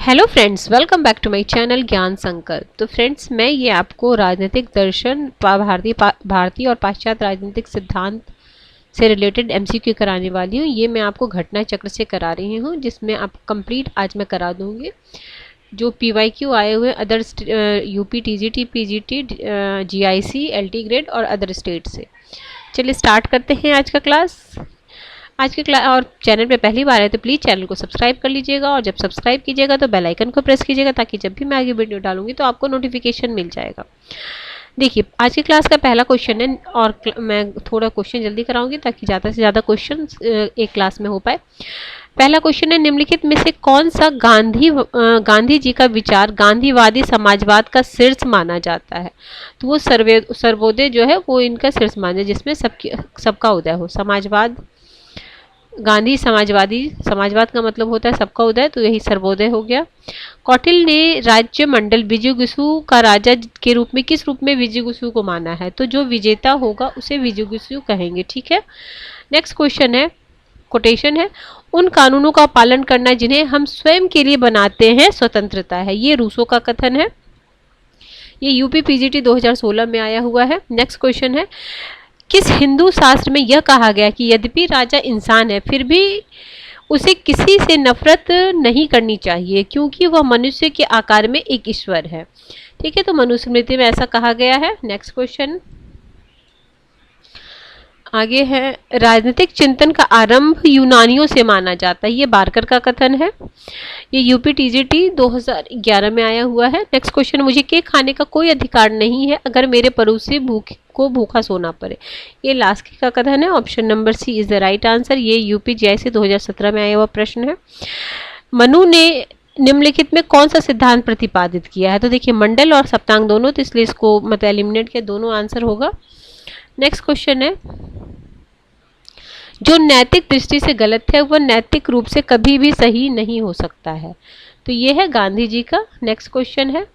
Hello friends, welcome back to my channel Gyan Sankalp. तो friends, मैं ये आपको राजनीतिक दर्शन भारतीय और पाश्चात्य राजनीतिक सिद्धांत से रिलेटेड एमसीक्यू कराने वाली हूँ। ये मैं आपको घटना चक्र से करा रही हूँ, जिसमें आप कंप्लीट आज मैं करा दूँगी। जो पीवाईक्यू आए हुए other UP, TGT, PGT, GIC, LT grade और अदर स्टेट से। चलिए स्टार्ट करते हैं आज का क्लास। आज की क्लास और चैनल पे पहली बार है तो प्लीज़ चैनल को सब्सक्राइब कर लीजिएगा, और जब सब्सक्राइब कीजिएगा तो बेल आइकन को प्रेस कीजिएगा, ताकि जब भी मैं आगे वीडियो डालूंगी तो आपको नोटिफिकेशन मिल जाएगा। देखिए, आज की क्लास का पहला क्वेश्चन है, और मैं थोड़ा क्वेश्चन जल्दी कराऊंगी ताकि ज़्यादा से ज़्यादा क्वेश्चन एक क्लास में हो पाए। पहला क्वेश्चन है, निम्नलिखित में से कौन सा गांधी जी का विचार गांधीवादी समाजवाद का शीर्ष माना जाता है? तो वो सर्वोदय जो है वो इनका शीर्ष माना, जिसमें सबका उदय हो। समाजवाद, गांधी समाजवाद का मतलब होता है सबका उदय, तो यही सर्वोदय हो गया। कौटिल्य ने राज्य मंडल विजयगुसु का राजा के रूप में किस रूप में विजयगुसु को माना है? तो जो विजेता होगा उसे विजयगुसु कहेंगे। ठीक है, नेक्स्ट क्वेश्चन है, कोटेशन है, उन कानूनों का पालन करना जिन्हें हम स्वयं के लिए बनाते हैं स्वतंत्रता है। ये रूसो का कथन है। ये यूपी पीजीटी 2016 में आया हुआ है। नेक्स्ट क्वेश्चन है, किस हिंदू शास्त्र में यह कहा गया कि यद्यपि राजा इंसान है फिर भी उसे किसी से नफरत नहीं करनी चाहिए, क्योंकि वह मनुष्य के आकार में एक ईश्वर है? ठीक है, तो मनुस्मृति में ऐसा कहा गया है। नेक्स्ट क्वेश्चन आगे है, राजनीतिक चिंतन का आरंभ यूनानियों से माना जाता है। ये बारकर का कथन है। ये यूपी टीजीटी 2011 में आया हुआ है। नेक्स्ट क्वेश्चन, मुझे केक खाने का कोई अधिकार नहीं है अगर मेरे पड़ोसी भूखा सोना पड़े। ये लास्की का कथन है। Option number C is the right answer. ये यूपी जीआईसी 2017 में आया हुआ प्रश्न है। मनु ने निम्नलिखित में कौन सा सिद्धांत प्रतिपादित किया है? तो देखिए, मंडल और सप्तांग दोनों, तो इसलिए इसको मतलब एलिमिनेट किया, दोनों आंसर होगा। नेक्स्ट क्वेश्चन है, जो नैतिक दृष्टि से गलत है वह नैतिक रूप से कभी भी सही नहीं हो सकता है। तो ये है गांधी जी का। नेक्स्ट क्वेश्चन है,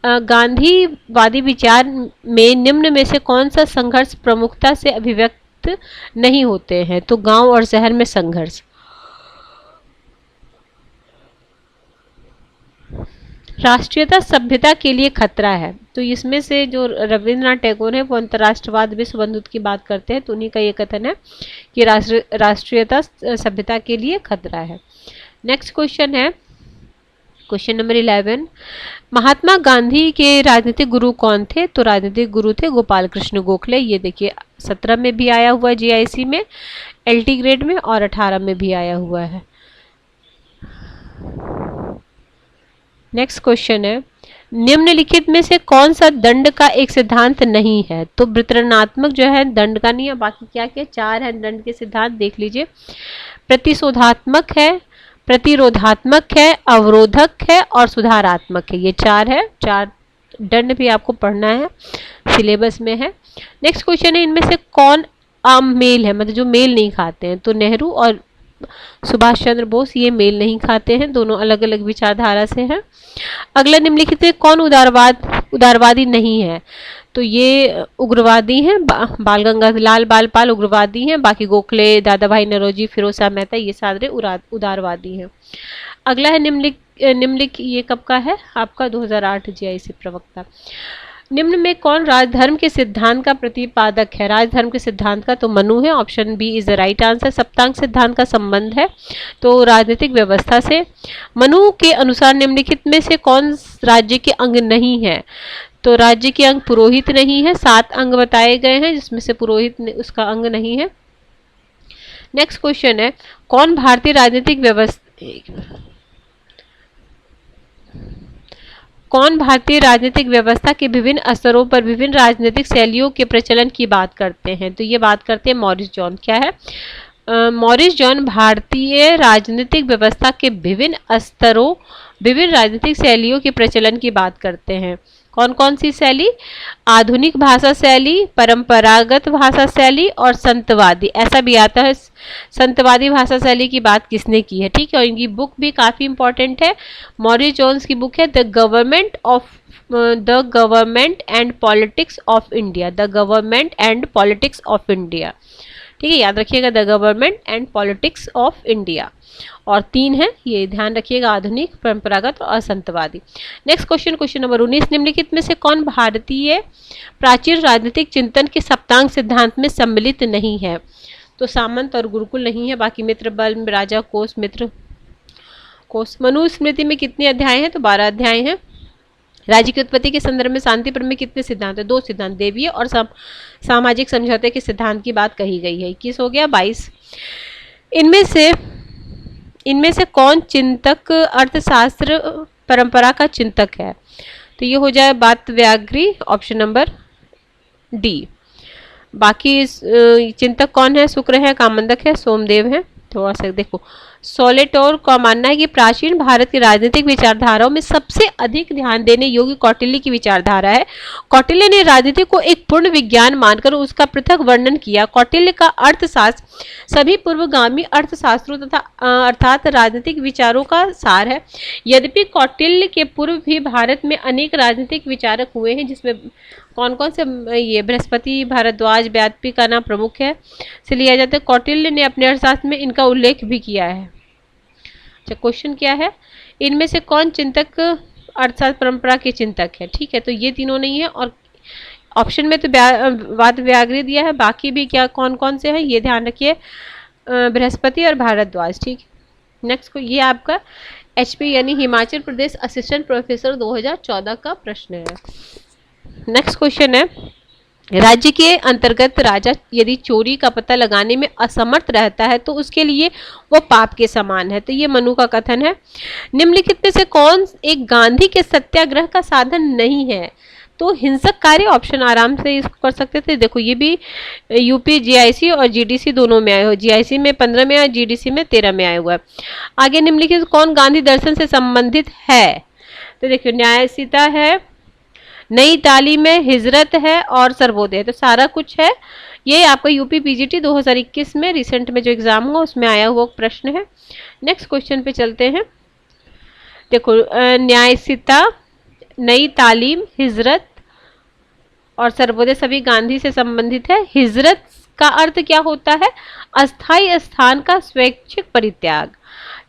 गांधीवादी विचार में निम्न में से कौन सा संघर्ष प्रमुखता से अभिव्यक्त नहीं होते हैं? तो गांव और शहर में संघर्ष। राष्ट्रीयता सभ्यता के लिए खतरा है। तो इसमें से जो रविंद्रनाथ टैगोर है वो अंतर्राष्ट्रवाद विश्व बंधुत्व की बात करते हैं, तो उन्हीं का ये कथन है कि राष्ट्रीयता सभ्यता के लिए खतरा है। नेक्स्ट क्वेश्चन है, क्वेश्चन नंबर 11, महात्मा गांधी के राजनीतिक गुरु कौन थे? तो राजनीतिक गुरु थे गोपाल कृष्ण गोखले। ये देखिए 17 में भी आया हुआ, जीआईसी में, एलटी ग्रेड में, और 18 में भी आया हुआ है। नेक्स्ट क्वेश्चन है, निम्नलिखित में से कौन सा दंड का एक सिद्धांत नहीं है? तो वितरणात्मक जो है दंड का नहीं है, बाकी क्या क्या 4 है दंड के सिद्धांत, देख लीजिए। प्रतिशोधात्मक है, प्रतिरोधात्मक है, अवरोधक है और सुधारात्मक है। ये 4 है। 4 दंड भी आपको पढ़ना है, सिलेबस में है। नेक्स्ट क्वेश्चन है, इनमें से कौन आम मेल है, मतलब जो मेल नहीं खाते हैं? तो नेहरू और सुभाष चंद्र बोस ये मेल नहीं खाते हैं, दोनों अलग अलग विचारधारा से हैं। अगला, निम्नलिखित में कौन उदारवादी नहीं है? तो ये उग्रवादी हैं, बाल गंगाधर बालपाल उग्रवादी हैं, बाकी गोखले, दादा भाई नौरोजी, फिरोज शाह मेहता ये सारे उदारवादी हैं। अगला है, निम्नलिखित ये कब का है आपका? 2008 जीआईसी प्रवक्ता। निम्न में कौन राजधर्म के सिद्धांत का प्रतिपादक है? राजधर्म के सिद्धांत का तो मनु है। Option B is the right answer. सप्तांग सिद्धांत का संबंध है तो राजनीतिक व्यवस्था से। मनु के अनुसार निम्नलिखित में से कौन राज्य के अंग नहीं है? तो राज्य के अंग पुरोहित नहीं है। 7 अंग बताए गए हैं जिसमें से पुरोहित उसका अंग नहीं है। नेक्स्ट क्वेश्चन है, कौन भारतीय राजनीतिक व्यवस्था के विभिन्न स्तरों पर विभिन्न राजनीतिक शैलियों के प्रचलन की बात करते हैं? तो ये बात करते हैं मॉरिस जॉन। क्या है? मॉरिस जॉन भारतीय राजनीतिक व्यवस्था के विभिन्न स्तरों, विभिन्न राजनीतिक शैलियों के प्रचलन की बात करते हैं। कौन कौन सी शैली? आधुनिक भाषा शैली, परंपरागत भाषा शैली और संतवादी। ऐसा भी आता है, संतवादी भाषा शैली की बात किसने की है? ठीक है, और इनकी बुक भी काफ़ी इंपॉर्टेंट है। मॉरिस जोन्स की बुक है the government and politics of India. The government and politics of India. ठीक है, याद रखिएगा, the government and politics of India. और 3 है, ये ध्यान रखिएगा, आधुनिक, परंपरागत और असंतवादी। नेक्स्ट क्वेश्चन, क्वेश्चन नंबर 19, निम्नलिखित में से कौन भारतीय प्राचीन राजनीतिक चिंतन के सप्तांग सिद्धांत में सम्मिलित नहीं है? तो सामंत और गुरुकुल नहीं है, बाकी मित्र, बल, राजा, कोष, मित्र, कोष। मनुस्मृति में कितने अध्याय हैं? तो 12 अध्याय हैं। राज्य की उत्पत्ति के संदर्भ में शांतिपुर में कितने सिद्धांत है? 2 सिद्धांत, देवीय और सामाजिक समझौते के सिद्धांत की बात कही गई है। 21 हो गया। 22, इनमें से कौन चिंतक अर्थशास्त्र परंपरा का चिंतक है? तो ये हो जाए बात व्याघ्री, ऑप्शन नंबर डी। बाकी चिंतक कौन है? शुक्र है, कामंदक है, सोमदेव है। थोड़ा सा देखो, सोलेटोर का मानना है कि प्राचीन भारत की राजनीतिक विचारधाराओं में सबसे अधिक ध्यान देने योग्य कौटिल्य की विचारधारा है। कौटिल्य ने राजनीति को एक पूर्ण विज्ञान मानकर उसका पृथक वर्णन किया। कौटिल्य का अर्थशास्त्र सभी पूर्वगामी अर्थशास्त्रों तथा अर्थात राजनीतिक विचारों का सार है। यद्यपि कौटिल्य के पूर्व भी भारत में अनेक राजनीतिक विचारक हुए हैं, जिसमें कौन कौन से? ये बृहस्पति, भारद्वाज, व्यासपी का नाम प्रमुख है से लिया जाता है। कौटिल्य ने अपने अर्थशास्त्र में इनका उल्लेख भी किया है। अच्छा, क्वेश्चन क्या है? इनमें से कौन चिंतक अर्थशास्त्र परंपरा के चिंतक है? ठीक है, तो ये तीनों नहीं है, और ऑप्शन में तो वाद व्याघ्री दिया है, बाकी भी क्या कौन कौन से हैं ये ध्यान रखिए, बृहस्पति और भारद्वाज। ठीक, नेक्स्ट को ये आपका HP यानी हिमाचल प्रदेश असिस्टेंट प्रोफेसर 2014 का प्रश्न है। नेक्स्ट क्वेश्चन है, राज्य के अंतर्गत राजा यदि चोरी का पता लगाने में असमर्थ रहता है तो उसके लिए वो पाप के समान है। तो ये मनु का कथन है। निम्नलिखित में से कौन एक गांधी के सत्याग्रह का साधन नहीं है? तो हिंसक कार्य, ऑप्शन आराम से इसको कर सकते थे। देखो, ये भी यूपी GIC और GDC दोनों में आए हो। GIC में 15 में और GDC में 13 में आया हुआ है। आगे निम्नलिखित कौन गांधी दर्शन से संबंधित है? तो देखियो, न्यायसीता है, नई तालीम है, हिजरत है और सर्वोदय। तो सारा कुछ है। ये आपका यूपी PGT 2021 में रिसेंट में जो एग्जाम हुआ उसमें आया हुआ प्रश्न है। नेक्स्ट क्वेश्चन पे चलते हैं। देखो, न्यायसीता, नई तालीम, हिजरत और सर्वोदय सभी गांधी से संबंधित है। हिजरत का अर्थ क्या होता है? अस्थायी स्थान का स्वैच्छिक परित्याग।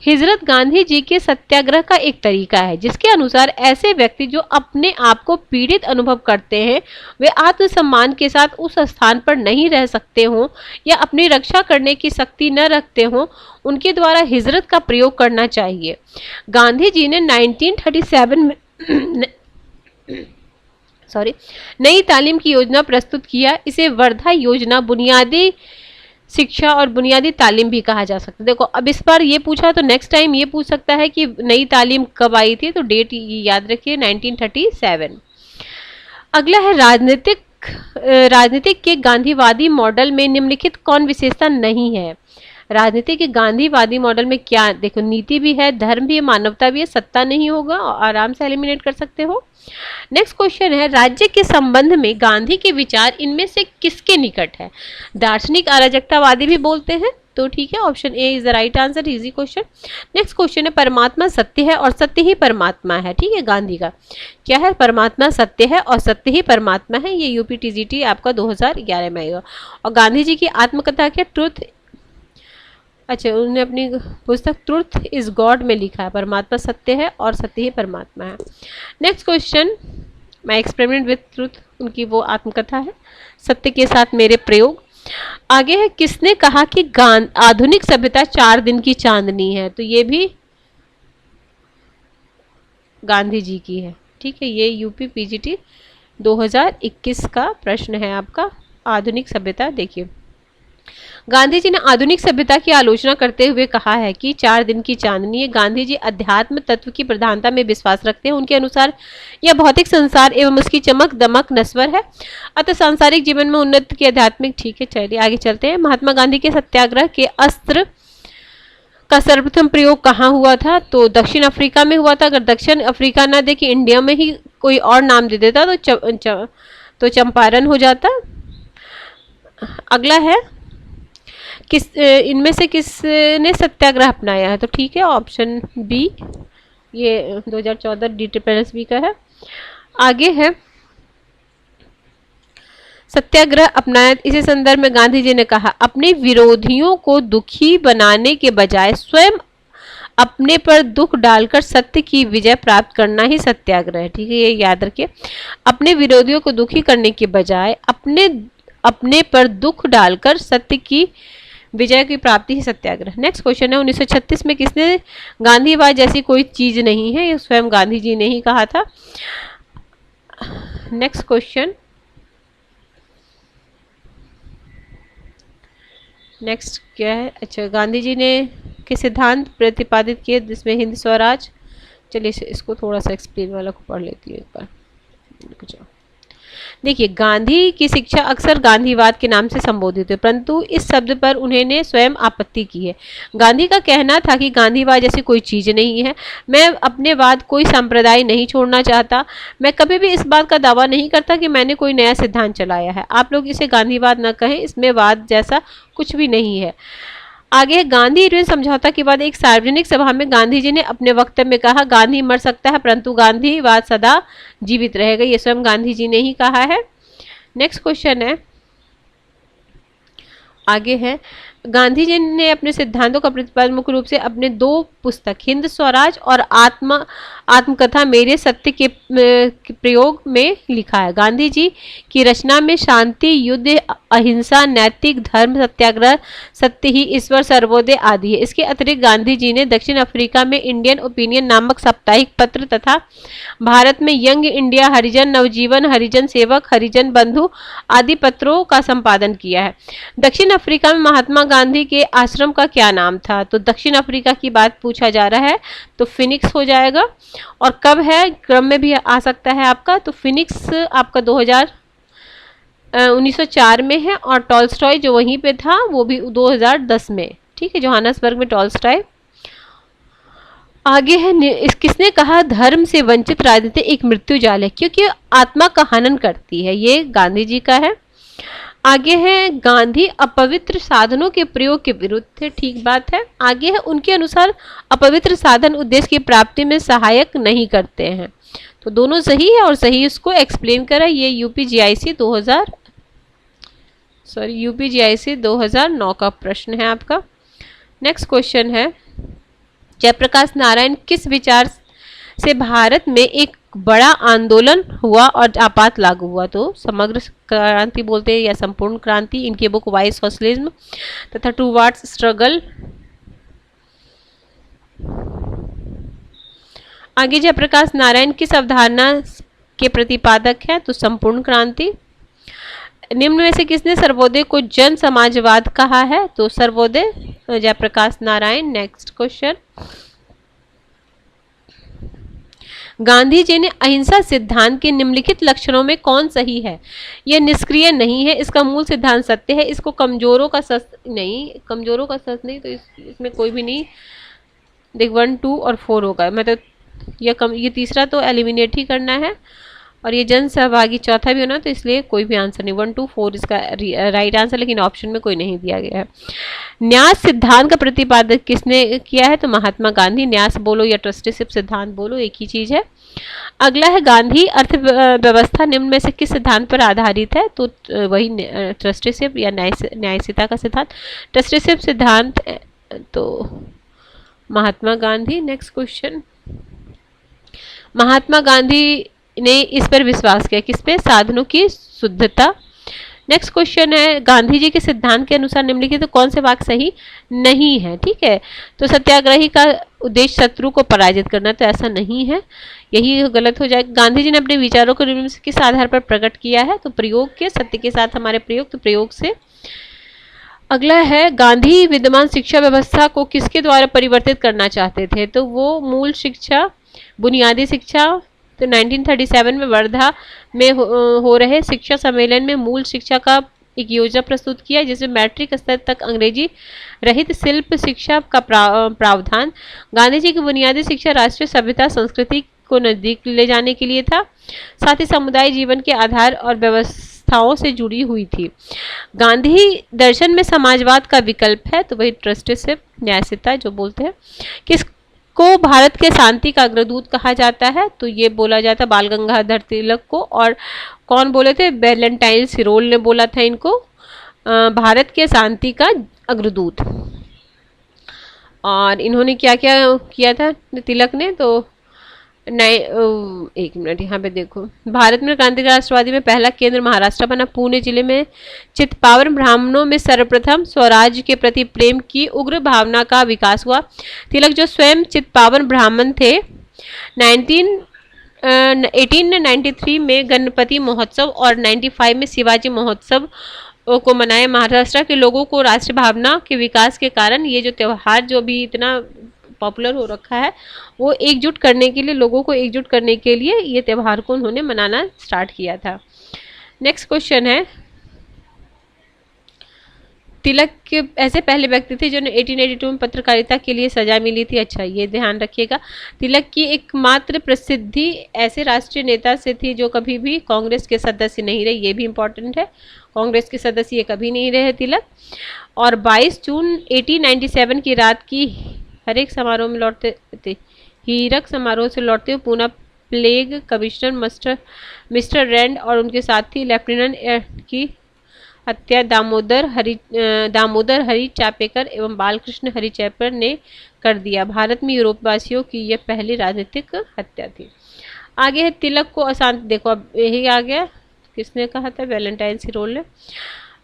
हिजरत गांधी जी के सत्याग्रह का एक तरीका है जिसके अनुसार ऐसे व्यक्ति जो अपने आप को पीड़ित अनुभव करते हैं, वे आत्मसम्मान के साथ उस स्थान पर नहीं रह सकते हों या अपनी रक्षा करने की शक्ति न रखते हों, उनके द्वारा हिजरत का प्रयोग करना चाहिए। गांधी जी ने 1937 में नई तालीम की योजना प्रस्तुत किया। इसे वर्धा योजना बुनियादी शिक्षा और बुनियादी तालीम भी कहा जा सकता है। देखो, अब इस बार ये पूछा तो नेक्स्ट टाइम ये पूछ सकता है कि नई तालीम कब आई थी, तो डेट याद रखिए 1937। अगला है राजनीतिक के गांधीवादी मॉडल में निम्नलिखित कौन विशेषता नहीं है? राजनीति के गांधीवादी मॉडल में क्या? देखो, नीति भी है, धर्म भी है, मानवता भी है, सत्ता नहीं होगा, आराम से एलिमिनेट कर सकते हो। नेक्स्ट क्वेश्चन है, राज्य के संबंध में गांधी के विचार इनमें से किसके निकट है? दार्शनिक अराजकतावादी भी बोलते हैं, तो ठीक है, option A is the right answer. Easy question. Next question है, परमात्मा सत्य है और सत्य ही परमात्मा है। ठीक है, गांधी का क्या है? परमात्मा सत्य है और सत्य ही परमात्मा है। ये यूपी TGT आपका 2011 में आएगा। और गांधी जी की आत्मकथा क्या? ट्रुथ, अच्छा, उन्होंने अपनी पुस्तक ट्रुथ इज गॉड में लिखा है, परमात्मा सत्य है और सत्य ही परमात्मा है। Next question, my experiment with truth, उनकी वो आत्मकथा है, सत्य के साथ मेरे प्रयोग। आगे है, किसने कहा कि आधुनिक सभ्यता 4 दिन की चांदनी है? तो ये भी गांधी जी की है। ठीक है, ये यूपी PGT 2021 का प्रश्न है आपका। आधुनिक सभ्यता देखिए, गांधी जी ने आधुनिक सभ्यता की आलोचना करते हुए कहा है कि 4 दिन की चांदनी है। गांधी जी अध्यात्म तत्व की प्रधानता में विश्वास रखते हैं। उनके अनुसार यह भौतिक संसार एवं उसकी चमक दमक नश्वर है, अतः सांसारिक जीवन में उन्नति की आध्यात्मिक। ठीक है, चलिए आगे चलते हैं। महात्मा गांधी के सत्याग्रह के अस्त्र का सर्वप्रथम प्रयोग कहाँ हुआ था? तो दक्षिण अफ्रीका में हुआ था। अगर दक्षिण अफ्रीका ना दे कि इंडिया में ही कोई और नाम दे देता तो चंपारण हो जाता। अगला है, इनमें से किसने सत्याग्रह अपनाया है? तो ठीक है, ऑप्शन बी, ये 2014 DTPSB का है। आगे है, सत्याग्रह अपनाया। इसी संदर्भ में गांधी जी ने कहा, अपने विरोधियों को दुखी बनाने के बजाय स्वयं अपने पर दुख डालकर सत्य की विजय प्राप्त करना ही सत्याग्रह है। ठीक है, ये याद रखिए, अपने विरोधियों को दुखी करने के बजाय अपने पर दुख डालकर सत्य की विजय की प्राप्ति ही सत्याग्रह। नेक्स्ट क्वेश्चन है, 1936 में किसने गांधीवाद जैसी कोई चीज नहीं है, ये स्वयं गांधी जी ने ही कहा था। नेक्स्ट क्वेश्चन, नेक्स्ट क्या है, अच्छा, गांधी जी ने के सिद्धांत प्रतिपादित किए जिसमें हिंद स्वराज। चलिए इसको थोड़ा सा एक्सप्लेन वाला को पढ़ लेती हूँ एक बार। देखिए, गांधी की शिक्षा अक्सर गांधीवाद के नाम से संबोधित है, परंतु इस शब्द पर उन्होंने स्वयं आपत्ति की है। गांधी का कहना था कि गांधीवाद जैसी कोई चीज नहीं है। मैं अपने वाद कोई संप्रदाय नहीं छोड़ना चाहता। मैं कभी भी इस बात का दावा नहीं करता कि मैंने कोई नया सिद्धांत चलाया है। आप लोग इसे गांधीवाद न कहें, इसमें वाद जैसा कुछ भी नहीं है। आगे, गांधी इरविन समझौता के बाद एक सार्वजनिक सभा में गांधी जी ने अपने वक्तव्य में कहा, गांधी मर सकता है परंतु गांधीवाद सदा जीवित रहेगा। ये स्वयं गांधी जी ने ही कहा है। नेक्स्ट क्वेश्चन है, आगे है, गांधी जी ने अपने सिद्धांतों का प्रतिपादन मुख्य रूप से अपने दो पुस्तक हिंद स्वराज और आत्मकथा मेरे सत्य के प्रयोग में लिखा है। गांधी जी की रचना में शांति, युद्ध, अहिंसा, नैतिक, धर्म, सत्याग्रह, सत्य ही ईश्वर, सर्वोदय आदि है। इसके अतिरिक्त गांधी जी ने दक्षिण अफ्रीका में इंडियन ओपिनियन नामक साप्ताहिक पत्र तथा भारत में यंग इंडिया, हरिजन नवजीवन, हरिजन सेवक, हरिजन बंधु आदि पत्रों का संपादन किया है। दक्षिण अफ्रीका में महात्मा गांधी के आश्रम का क्या नाम था? तो दक्षिण अफ्रीका की बात पूछा जा रहा है तो फिनिक्स हो जाएगा। और कब है, क्रम में भी आ सकता है आपका, तो फिनिक्स आपका 1904 में है और टॉल्स्टॉय जो वहीं पे था वो भी 2010 में। ठीक है, जोहानसबर्ग में टॉल्स्टॉय। आगे है, किसने कहा धर्म से वंचित राजनीति एक मृत्यु जाल है क्योंकि आत्मा का हनन करती है? ये गांधी जी का है। आगे है, गांधी अपवित्र साधनों के प्रयोग के विरुद्ध थे। ठीक बात है। आगे है, उनके अनुसार अपवित्र साधन उद्देश्य की प्राप्ति में सहायक नहीं करते हैं। तो दोनों सही है और सही इसको एक्सप्लेन करा। ये यूपीजीआईसी 2009 का प्रश्न है आपका। नेक्स्ट क्वेश्चन है, जयप्रकाश नारायण किस विचार से भारत में एक बड़ा आंदोलन हुआ और आपात लागू हुआ? तो समग्र क्रांति बोलते हैं या संपूर्ण क्रांति। इनकी बुक वाइस सोशलिज्म तथा टूवर्ड्स स्ट्रगल। आगे, जयप्रकाश नारायण किस अवधारणा के प्रतिपादक है? तो संपूर्ण क्रांति। निम्न में से किसने सर्वोदय को जन समाजवाद कहा है? तो सर्वोदय जयप्रकाश नारायण। नेक्स्ट क्वेश्चन, गांधी जी ने अहिंसा सिद्धांत के निम्नलिखित लक्षणों में कौन सही है? यह निष्क्रिय नहीं है, इसका मूल सिद्धांत सत्य है, इसको कमजोरों का सच नहीं, तो इसमें कोई भी नहीं। देख 1, 2 और 4 होगा, मतलब ये तीसरा तो एलिमिनेट ही करना है और ये जन सहभागी चौथा भी होना, तो इसलिए कोई भी आंसर नहीं। 1, 2, 4 इसका राइट आंसर, लेकिन ऑप्शन में कोई नहीं दिया गया है। न्यास सिद्धांत का प्रतिपादक किसने किया है? तो महात्मा गांधी। न्यास बोलो या ट्रस्टीशिप सिद्धांत बोलो, एक ही चीज है। अगला है, गांधी अर्थव्यवस्था निम्न में से किस सिद्धांत पर आधारित है? तो वही ट्रस्टीशिप या न्यायिकता का सिद्धांत। ट्रस्टीशिप सिद्धांत तो महात्मा गांधी। नेक्स्ट क्वेश्चन, महात्मा गांधी ने इस पर विश्वास किया, किस पे? साधनों की शुद्धता। नेक्स्ट क्वेश्चन है, गांधी जी के सिद्धांत के अनुसार निम्नलिखित तो कौन से वाक्य सही नहीं है? ठीक है, तो सत्याग्रही का उद्देश्य शत्रु को पराजित करना, तो ऐसा नहीं है, यही गलत हो जाएगा। गांधी जी ने अपने विचारों को किस आधार पर प्रकट किया है? तो प्रयोग के, सत्य के साथ हमारे प्रयोग, तो प्रयोग से। अगला है, गांधी विद्यमान शिक्षा व्यवस्था को किसके द्वारा परिवर्तित करना चाहते थे? तो वो मूल शिक्षा, बुनियादी शिक्षा। तो 1937 में वर्धा में हो रहे शिक्षा सम्मेलन में मूल शिक्षा का एक योजना प्रस्तुत किया जिसमें मैट्रिक स्तर तक अंग्रेजी रहित शिल्प शिक्षा का प्रावधान। गांधी जी की बुनियादी शिक्षा राष्ट्रीय सभ्यता संस्कृति को नजदीक ले जाने के लिए था, साथ ही समुदाय जीवन के आधार और व्यवस्थाओं से जुड़ी हुई थी। गांधी दर्शन में समाजवाद का विकल्प है, तो वही ट्रस्टीशिप, न्यायिकता जो बोलते हैं। को भारत के शांति का अग्रदूत कहा जाता है? तो ये बोला जाता है बाल गंगाधर तिलक को। और कौन बोले थे? वैलेंटाइन सिरोल ने बोला था इनको भारत के शांति का अग्रदूत। और इन्होंने क्या क्या किया था तिलक ने? तो एक मिनट यहाँ पे देखो, भारत में क्रांतिकारी राष्ट्रवादी में पहला केंद्र महाराष्ट्र बना। पुणे जिले में चित्पावन ब्राह्मणों में सर्वप्रथम स्वराज के प्रति प्रेम की उग्र भावना का विकास हुआ। तिलक जो स्वयं चित्पावन ब्राह्मण थे, 1893 में गणपति महोत्सव और 95 में शिवाजी महोत्सव को मनाया। महाराष्ट्र के लोगों को राष्ट्र भावना के विकास के कारण ये जो त्यौहार जो भी इतना पॉपुलर हो रखा है, वो एकजुट करने के लिए, लोगों को एकजुट करने के लिए ये त्यौहार को उन्होंने मनाना स्टार्ट किया था। नेक्स्ट क्वेश्चन है, तिलक के ऐसे पहले व्यक्ति थे जिन्हें 1882 में पत्रकारिता के लिए सजा मिली थी। अच्छा, ये ध्यान रखिएगा। तिलक की एकमात्र प्रसिद्धि ऐसे राष्ट्रीय नेता से थी जो कभी भी कांग्रेस के सदस्य नहीं रहे। ये भी इंपॉर्टेंट है, कांग्रेस के सदस्य ये कभी नहीं रहे तिलक। और 22 जून 1897 की रात की हर एक समारोह में लौटते थे, हीरक समारोह से लौटते हुए Poona plague commissioner mister Rand और उनके साथी लेफ्टिनेंट की हत्या दामोदर हरि चापेकर एवं बालकृष्ण हरि चैपर ने कर दिया। भारत में यूरोपवासियों की यह पहली राजनीतिक हत्या थी। आगे है तिलक को अशांति, देखो अब यही आ गया, किसने कहा था? वैलेंटाइन सिरोल ने।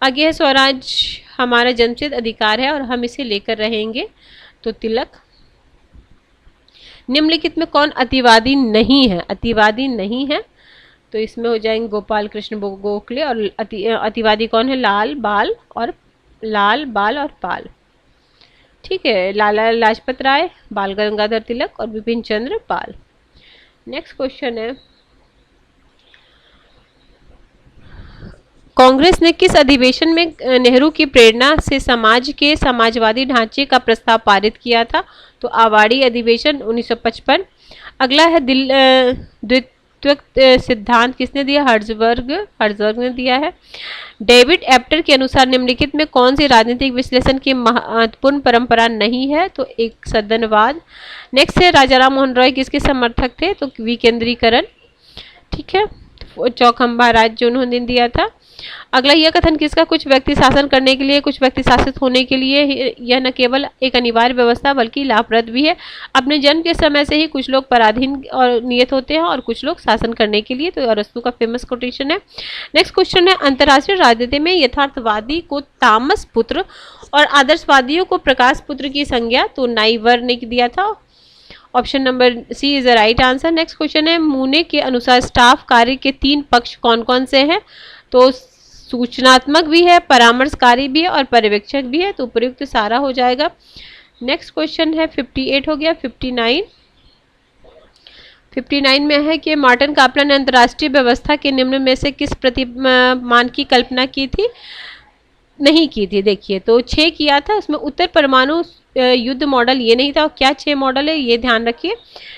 आगे है स्वराज हमारा जन्मसिद्ध अधिकार है और हम इसे लेकर रहेंगे। तो तिलक। निम्नलिखित में कौन अतिवादी नहीं है? अतिवादी नहीं है तो इसमें हो जाएंगे गोपाल कृष्ण गोखले। और अतिवादी कौन है? लाल बाल और पाल। ठीक है, लाला लाजपत राय, बाल गंगाधर तिलक और विपिन चंद्र पाल। नेक्स्ट क्वेश्चन है, कांग्रेस ने किस अधिवेशन में नेहरू की प्रेरणा से समाज के समाजवादी ढांचे का प्रस्ताव पारित किया था? तो आवाड़ी अधिवेशन 1955। अगला है द्वित्व सिद्धांत किसने दिया? हर्जबर्ग ने दिया है। डेविड एप्टर के अनुसार निम्नलिखित में कौन सी राजनीतिक विश्लेषण की महत्वपूर्ण परंपरा नहीं है? तो एक सदनवाद। नेक्स्ट है राजा राम मोहन रॉय किसके समर्थक थे? तो विकेंद्रीकरण। ठीक है, चौखंबा राज्य जो उन्होंने दिया था। अगला, यह कथन किसका? कुछ व्यक्ति शासन करने के लिए, कुछ व्यक्ति शासित होने के लिए यह न केवल एक अनिवार्य व्यवस्था बल्कि लाभप्रद भी है। अपने जन्म के समय से ही कुछ लोग पराधीन और नियत होते हैं और कुछ लोग शासन करने के लिए। तो अरस्तु का फेमस कोटेशन है। नेक्स्ट क्वेश्चन है, अंतर्राष्ट्रीय राजनीति में यथार्थवादी को तामस पुत्र और आदर्शवादियों को प्रकाश पुत्र की संज्ञा तो नाइवर ने दिया था। Option number C is the right answer. Next question है, मूने के अनुसार स्टाफ कार्य के 3 पक्ष कौन कौन से हैं? तो सूचनात्मक भी है, परामर्शकारी भी है और पर्यवेक्षक भी है। तो उपयुक्त सारा हो जाएगा। नेक्स्ट क्वेश्चन है 58 हो गया। 59 में है कि मार्टिन कापला ने अंतर्राष्ट्रीय व्यवस्था के निम्न में से किस प्रतिमान की कल्पना की थी? नहीं की थी। देखिए, तो 6 किया था, उसमें उत्तर परमाणु युद्ध मॉडल ये नहीं था। और क्या 6 मॉडल है ये ध्यान रखिए।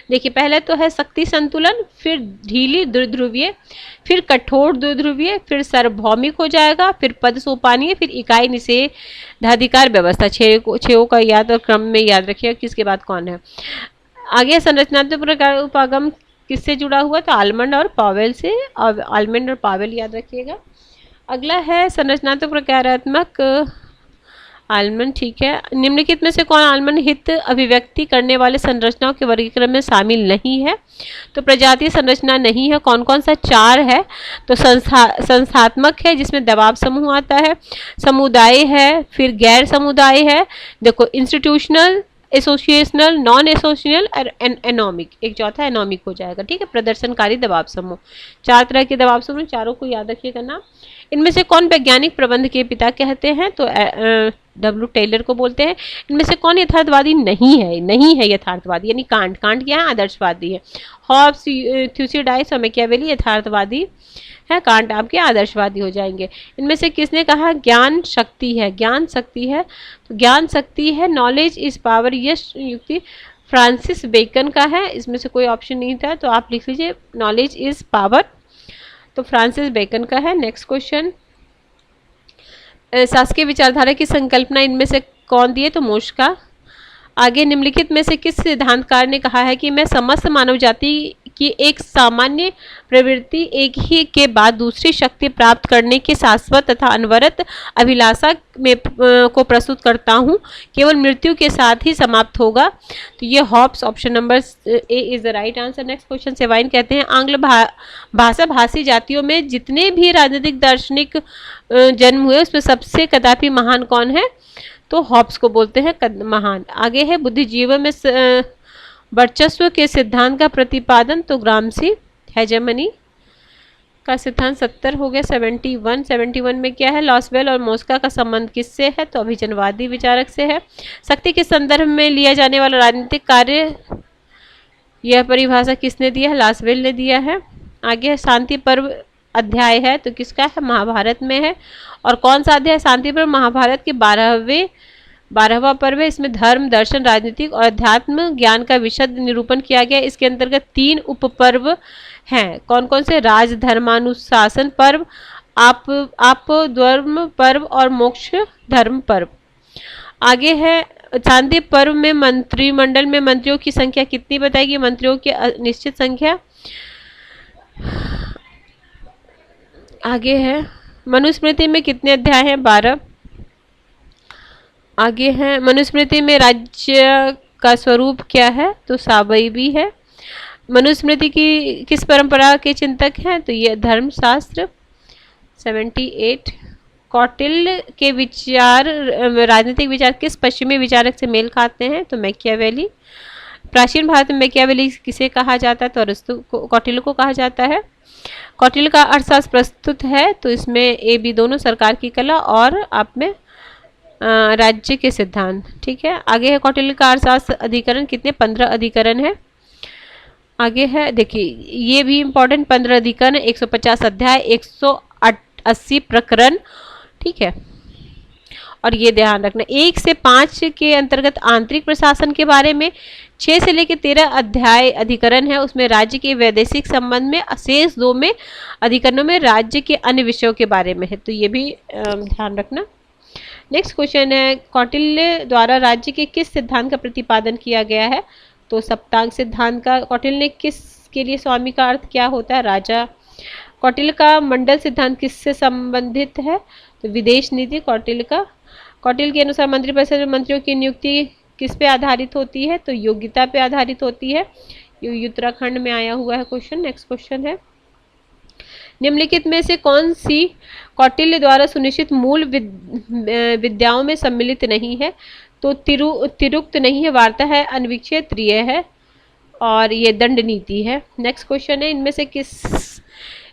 देखिए, पहले तो है शक्ति संतुलन, फिर ढीली द्विध्रुवीय, फिर कठोर द्विध्रुवीय, फिर सार्वभौमिक हो जाएगा, फिर पद सोपानीय, फिर इकाई निषेधाधिकार व्यवस्था। 6 का याद और क्रम में याद रखिए किसके बाद कौन है। आगे संरचनात्मक उपागम किससे जुड़ा हुआ? तो आलमंड और पावेल से। आलमंड और पावेल याद रखिएगा। अगला है संरचनात्मक प्रकारात्मक आलमंड। ठीक है, निम्नलिखित में से कौन आलमंड हित अभिव्यक्ति करने वाले संरचनाओं के वर्गीकरण में शामिल नहीं है? तो प्रजातीय संरचना नहीं है। कौन कौन सा? 4 है। तो संस्थात्मक है जिसमें दबाव समूह आता है, समुदाय है, फिर गैर समुदाय है, देखो इंस्टीट्यूशनल, एसोसिएशनल, नॉन एसोसिएशनल और एनोमिक। एक चौथा एनोमिक हो जाएगा। ठीक है, प्रदर्शनकारी दबाव समूह। 4 तरह के दबाव समूह, चारों को याद रखिएगा नाम। इनमें से कौन वैज्ञानिक प्रबंध के पिता कहते हैं? तो डब्ल्यू टेलर को बोलते हैं। इनमें से कौन यथार्थवादी नहीं है यथार्थवादी, यानी कांट क्या है? आदर्शवादी है। हॉब्स, थ्यूसिडाइस और मैकियावेली यथार्थवादी है, कांट आपके आदर्शवादी हो जाएंगे। इनमें से किसने कहा ज्ञान शक्ति है? तो ज्ञान शक्ति है, नॉलेज इज पावर, यह युक्ति फ्रांसिस बेकन का है। इसमें से कोई ऑप्शन नहीं था तो आप लिख लीजिए नॉलेज इज पावर, तो फ्रांसिस बेकन का है। नेक्स्ट क्वेश्चन, शासकीय विचारधारा की संकल्पना इनमें से कौन दिए? तो मोश का। आगे निम्नलिखित में से किस सिद्धांतकार ने कहा है कि मैं समस्त मानव जाति की एक सामान्य प्रवृत्ति एक ही के बाद दूसरी शक्ति प्राप्त करने की शाश्वत तथा अनवरत अभिलाषा में को प्रस्तुत करता हूँ, केवल मृत्यु के साथ ही समाप्त होगा। तो ये Hobbes, option number A is the right answer. Next question, Sabine कहते हैं आंग्ल भाषा भाषी जातियों में जितने भी राजनीतिक दार्शनिक जन्म हुए उसमें सबसे कदापि महान कौन है? तो हॉब्स को बोलते हैं महान। आगे है बुद्धिजीवों में वर्चस्व के सिद्धांत का प्रतिपादन, तो ग्रामसी। हेजेमनी का सिद्धांत 70 हो गया। 71 में क्या है? लॉसवेल और मोस्का का संबंध किससे है? तो अभिजनवादी विचारक से है। शक्ति के संदर्भ में लिया जाने वाला राजनीतिक कार्य, यह परिभाषा किसने दिया है? लॉसवेल ने दिया है। आगे है शांति पर्व अध्याय है, तो किसका है? महाभारत में है। और कौन सा अध्याय? शांति पर्व महाभारत के 12वां पर्व है। इसमें धर्म, दर्शन, राजनीतिक और अध्यात्म ज्ञान का विशद निरूपण किया गया। इसके अंतर्गत 3 उपपर्व हैं। कौन कौन से? राज धर्मानुशासन पर्व, आप धर्म पर्व और मोक्ष धर्म पर्व। आगे है शांति पर्व में मंत्रिमंडल में मंत्रियों की संख्या कितनी बताएगी? मंत्रियों की निश्चित संख्या। आगे है मनुस्मृति में कितने अध्याय हैं? 12। आगे है मनुस्मृति में राज्य का स्वरूप क्या है? तो सावयवी है। मनुस्मृति की किस परंपरा के चिंतक हैं? तो ये धर्मशास्त्र। 78। कौटिल्य के विचार, राजनीतिक विचार किस पश्चिमी विचारक से मेल खाते हैं? तो मैकियावेली। प्राचीन भारत में मैकियावेली किसे कहा जाता है? तो अरस्तु को, कौटिल्य को कहा जाता है। कौटिल्य का अर्थशास्त्र प्रस्तुत है, तो इसमें ए बी दोनों, सरकार की कला और आप में राज्य के सिद्धांत। ठीक है। आगे है कौटिल्य का अर्थशास्त्र अधिकरण कितने? 15 अधिकरण है। आगे है देखिए ये भी इंपॉर्टेंट, 15 अधिकरण, 150 अध्याय, 180 प्रकरण। ठीक है। और ये ध्यान रखना 1 से 5 के अंतर्गत आंतरिक प्रशासन के बारे में, 6 से लेकर 13 अध्याय अधिकरण है, उसमें राज्य के वैदेशिक संबंध में, शेष 2 में अधिकरणों में राज्य के अन्य विषयों के बारे में है। तो ये भी ध्यान रखना। नेक्स्ट क्वेश्चन है कौटिल्य द्वारा राज्य के किस सिद्धांत का प्रतिपादन किया गया है? तो सप्तांग सिद्धांत का। कौटिल्य ने किसके लिए स्वामी का अर्थ क्या होता है? राजा। कौटिल्य का मंडल सिद्धांत किससे संबंधित है? तो विदेश नीति। कौटिल्य के अनुसार मंत्रिपरिषद में मंत्रियों की नियुक्ति किस पे आधारित होती है? तो योग्यता पे आधारित होती है। ये उत्तराखंड में आया हुआ है क्वेश्चन। नेक्स्ट क्वेश्चन है निम्नलिखित में से कौन सी कौटिल्य द्वारा सुनिश्चित मूल विद्याओं में सम्मिलित नहीं है? तो तिरुक्त नहीं है, वार्ता है, अनविक्षय, त्रिय है और ये दंड नीति है। नेक्स्ट क्वेश्चन है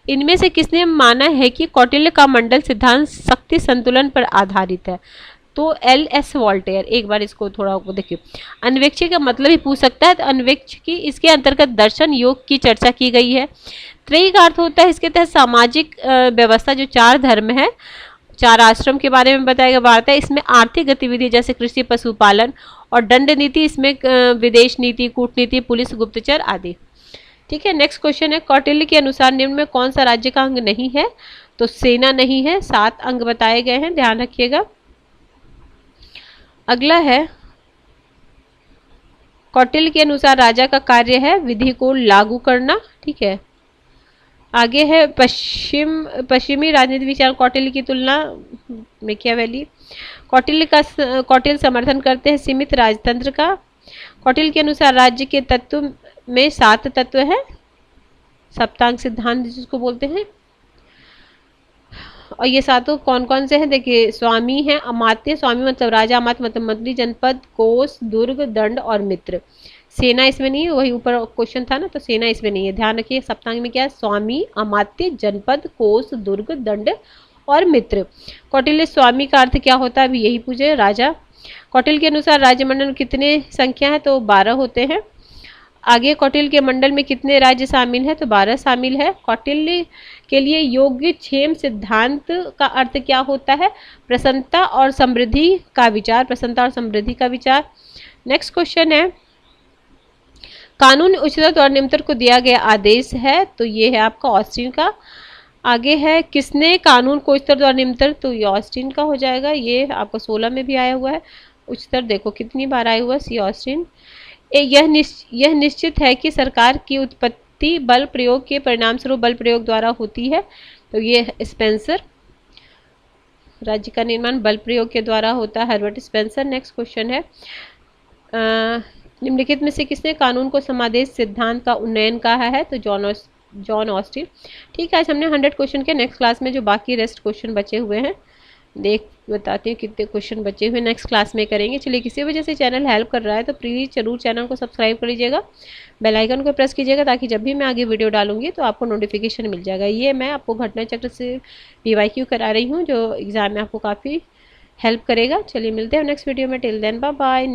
इनमें से किसने माना है कि कौटिल्य का मंडल सिद्धांत शक्ति संतुलन पर आधारित है? तो L.S. वॉल्टेयर। एक बार इसको थोड़ा देखिए, अन्वेक्ष्य का मतलब ही पूछ सकता है, तो अन्वेक्ष्य की इसके अंतर्गत दर्शन योग की चर्चा की गई है। त्रयी का अर्थ होता है इसके तहत सामाजिक व्यवस्था, जो 4 धर्म है, 4 आश्रम के बारे में बताया गया। वार्ता इसमें आर्थिक गतिविधि जैसे कृषि, पशुपालन, और दंड नीति इसमें विदेश नीति, कूटनीति, पुलिस, गुप्तचर आदि। ठीक है। नेक्स्ट क्वेश्चन है कौटिल्य के अनुसार निम्न में कौन सा राज्य का अंग नहीं है? तो सेना नहीं है। 7 अंग बताए गए हैं, ध्यान रखिएगा। अगला है कौटिल्य के अनुसार राजा का कार्य है विधि को लागू करना। ठीक है। आगे है पश्चिमी राजनीति विचार कौटिल्य की तुलना मैकियावेली। कौटिल्य समर्थन करते हैं सीमित राजतंत्र का। कौटिल्य के अनुसार राज्य के तत्व में 7 तत्व है, सप्तांग सिद्धांत जिसको बोलते हैं। और ये 7 कौन कौन से हैं? देखिए स्वामी है, अमात्य, स्वामी मतलब राजा, अमात्य मतलब मंत्री, जनपद, कोष, दुर्ग, दंड और मित्र। सेना इसमें नहीं है, वही ऊपर क्वेश्चन था ना, तो सेना इसमें नहीं है। ध्यान रखिए सप्तांग में क्या है? स्वामी, अमात्य, जनपद, कोष, दुर्ग, दंड और मित्र। कौटिल्य स्वामी का अर्थ क्या होता है? अभी यही पूछे, राजा। कौटिल्य के अनुसार राज्यमंडल में कितने संख्या है? तो 12 होते हैं। आगे कौटिल्य के मंडल में कितने राज्य शामिल है? तो 12 शामिल है। कौटिल्य के लिए योगक्षेम सिद्धांत का अर्थ क्या होता है? प्रसन्नता और समृद्धि का विचार, प्रसन्नता और समृद्धि का विचार। नेक्स्ट क्वेश्चन है कानून उच्चतर और निम्नतर को दिया गया आदेश है, तो ये है आपका ऑस्टिन का। आगे है किसने कानून को उच्चतर और निम्नतर? तो ये ऑस्टिन का हो जाएगा, ये आपका 16 में भी आया हुआ है। उच्चतर देखो कितनी बार आया हुआ, सी ऑस्टिन। यह निश्चित है कि सरकार की उत्पत्ति बल प्रयोग के परिणाम स्वरूप बल प्रयोग द्वारा होती है, तो ये स्पेंसर। राज्य का निर्माण बल प्रयोग के द्वारा होता है, हर्बर्ट स्पेंसर। नेक्स्ट क्वेश्चन है, निम्नलिखित में से किसने कानून को समादेश सिद्धांत का उन्नयन कहा है, तो जॉन ऑस्टिन। ठीक है, आज हमने 100 क्वेश्चन के, नेक्स्ट क्लास में जो बाकी रेस्ट क्वेश्चन बचे हुए हैं बताती हूँ कितने क्वेश्चन बचे हुए नेक्स्ट क्लास में करेंगे। चलिए, किसी वजह से चैनल हेल्प कर रहा है तो प्लीज़ जरूर चैनल को सब्सक्राइब कर लीजिएगा, बेल आइकन को प्रेस कीजिएगा, ताकि जब भी मैं आगे वीडियो डालूंगी तो आपको नोटिफिकेशन मिल जाएगा। ये मैं आपको घटना चक्र से PYQ करा रही हूँ, जो एग्ज़ाम में आपको काफ़ी हेल्प करेगा। चलिए, मिलते हैं नेक्स्ट वीडियो में। Till then bye bye.